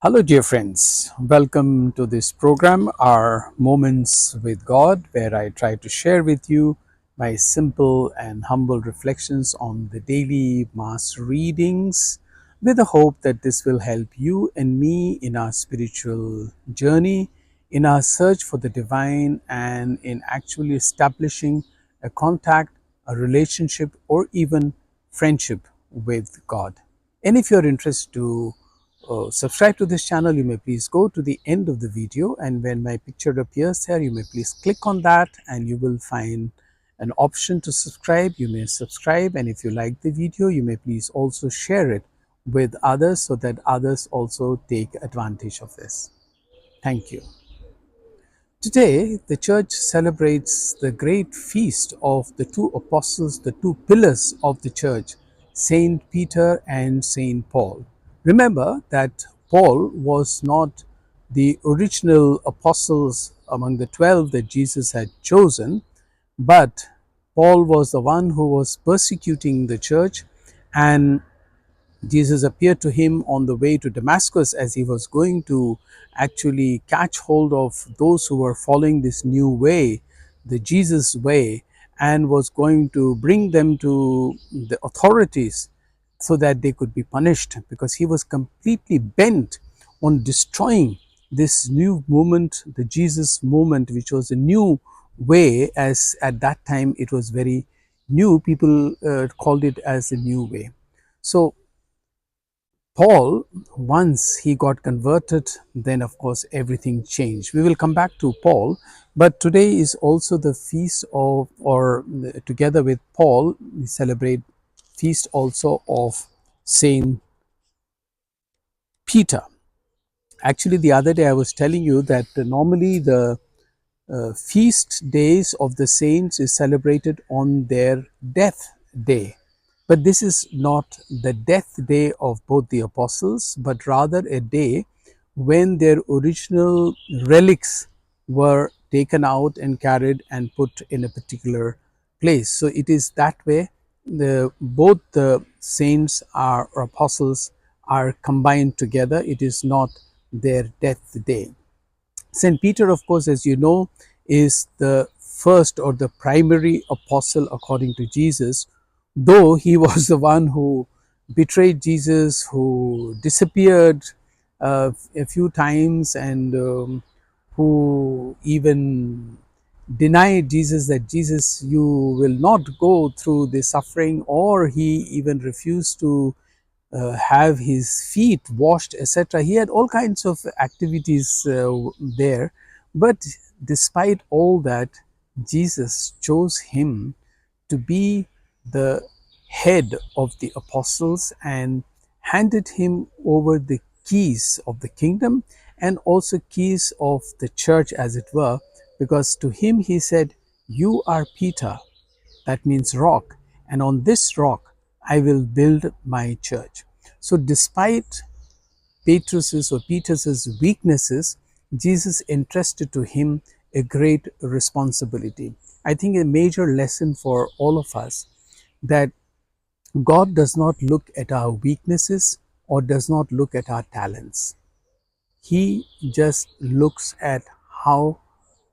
Hello, dear friends. Welcome to this program, our Moments with God, where I try to share with you my simple and humble reflections on the daily Mass readings with the hope that this will help you and me in our spiritual journey, in our search for the divine, and in actually establishing a contact, a relationship, or even friendship with God. And if you're interested to subscribe to this channel, you may please go to the end of the video, and when my picture appears there, you may please click on that and you will find an option to subscribe. You may subscribe, and if you like the video, you may please also share it with others so that others also take advantage of this. Thank you. Today, the church celebrates the great feast of the two apostles, the two pillars of the church, Saint Peter and Saint Paul. Remember that Paul was not the original apostles among the 12 that Jesus had chosen, but Paul was the one who was persecuting the church, and Jesus appeared to him on the way to Damascus as he was going to actually catch hold of those who were following this new way, the Jesus way, and was going to bring them to the authorities so that they could be punished, because he was completely bent on destroying this new movement, the Jesus movement, which was a new way, as at that time it was very new. People called it as a new way. So Paul, once he got converted, then of course everything changed. We will come back to Paul, but today is also the feast of, or together with Paul, we celebrate feast also of Saint Peter. Actually, the other day I was telling you that normally the feast days of the saints is celebrated on their death day. But this is not the death day of both the apostles, but rather a day when their original relics were taken out and carried and put in a particular place. So it is that way both the saints are, or apostles are combined together. It is not their death day. St. Peter, of course, as you know, is the first or the primary apostle according to Jesus, though he was the one who betrayed Jesus, who disappeared a few times, and who even denied Jesus that Jesus, you will not go through the suffering, or he even refused to have his feet washed, etc. He had all kinds of activities there, but despite all that, Jesus chose him to be the head of the apostles and handed him over the keys of the kingdom and also keys of the church, as it were, because to him he said, "You are Peter," that means rock, and on this rock I will build my church. So despite Peter's weaknesses, Jesus entrusted to him a great responsibility. I think a major lesson for all of us, that God does not look at our weaknesses or does not look at our talents. He just looks at how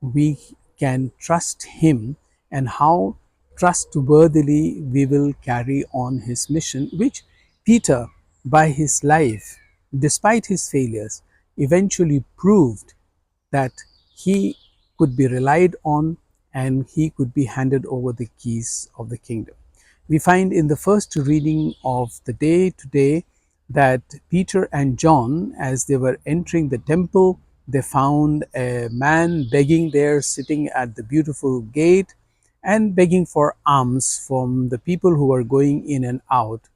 we can trust him and how trustworthily we will carry on his mission, which Peter, by his life, despite his failures, eventually proved that he could be relied on and he could be handed over the keys of the kingdom. We find in the first reading of the day today that Peter and John, as they were entering the temple, they found a man begging there, sitting at the beautiful gate and begging for alms from the people who were going in and out.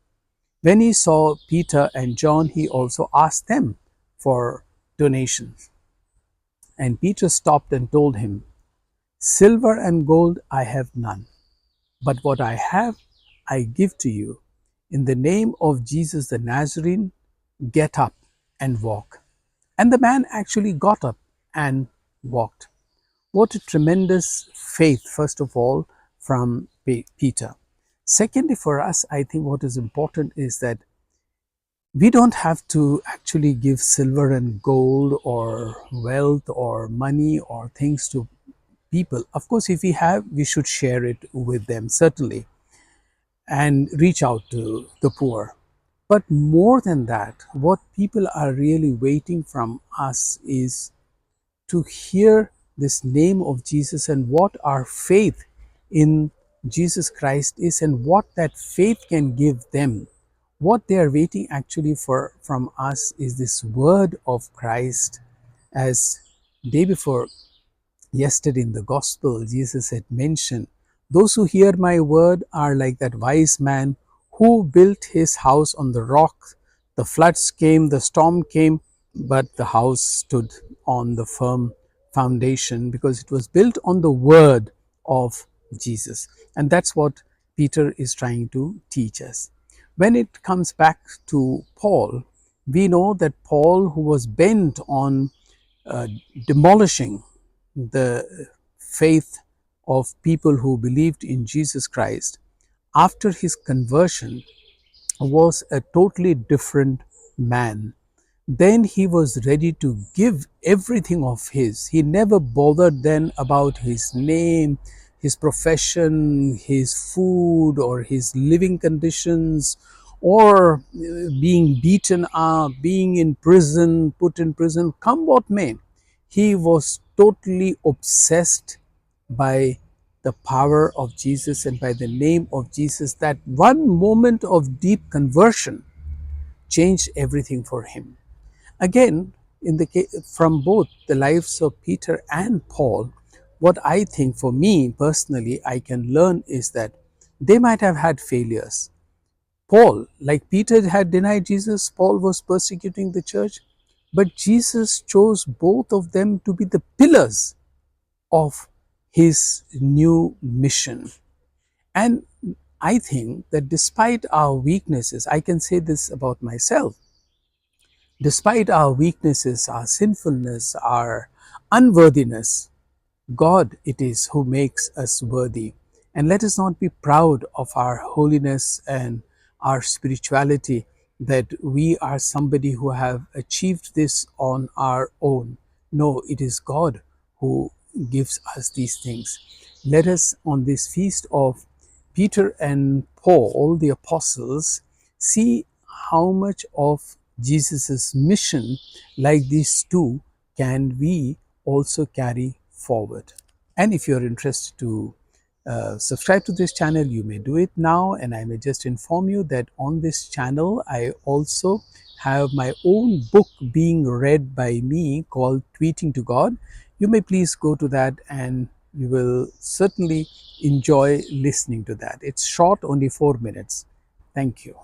When he saw Peter and John, he also asked them for donations. And Peter stopped and told him, "Silver and gold I have none, but what I have I give to you. In the name of Jesus the Nazarene, get up and walk." And the man actually got up and walked. What a tremendous faith, first of all, from Peter. Secondly, for us, I think what is important is that We don't have to actually give silver and gold or wealth or money or things to people. Of course, if we have, we should share it with them, certainly, and reach out to the poor. But more than that, what people are really waiting from us is to hear this name of Jesus and what our faith in Jesus Christ is and what that faith can give them. What they are waiting actually for from us is this word of Christ. As day before yesterday in the gospel, Jesus had mentioned, those who hear my word are like that wise man who built his house on the rock. The floods came, the storm came, but the house stood on the firm foundation because it was built on the word of Jesus. And that's what Peter is trying to teach us. When it comes back to Paul, we know that Paul, who was bent on uh, demolishing the faith of people who believed in Jesus Christ, after his conversion, was a totally different man. Then he was ready to give everything of his. He never bothered then about his name, his profession, his food, or his living conditions, or being beaten up, being in prison, put in prison, come what may. He was totally obsessed by the power of Jesus and by the name of Jesus. That one moment of deep conversion changed everything for him. Again, from both the lives of Peter and Paul, what I think for me personally I can learn is that they might have had failures. Paul, like Peter had denied Jesus, Paul was persecuting the church, but Jesus chose both of them to be the pillars of his new mission. And I think that despite our weaknesses, I can say this about myself, despite our weaknesses, our sinfulness, our unworthiness, God it is who makes us worthy. And let us not be proud of our holiness and our spirituality, that we are somebody who have achieved this on our own. No, it is God who gives us these things. Let us, on this feast of Peter and Paul, the apostles, see how much of Jesus' mission, like these two, can we also carry forward. And if you're interested to subscribe to this channel, you may do it now. And I may just inform you that on this channel, I also have my own book being read by me called Tweeting to God. You may please go to that and you will certainly enjoy listening to that. It's short, only 4 minutes. Thank you.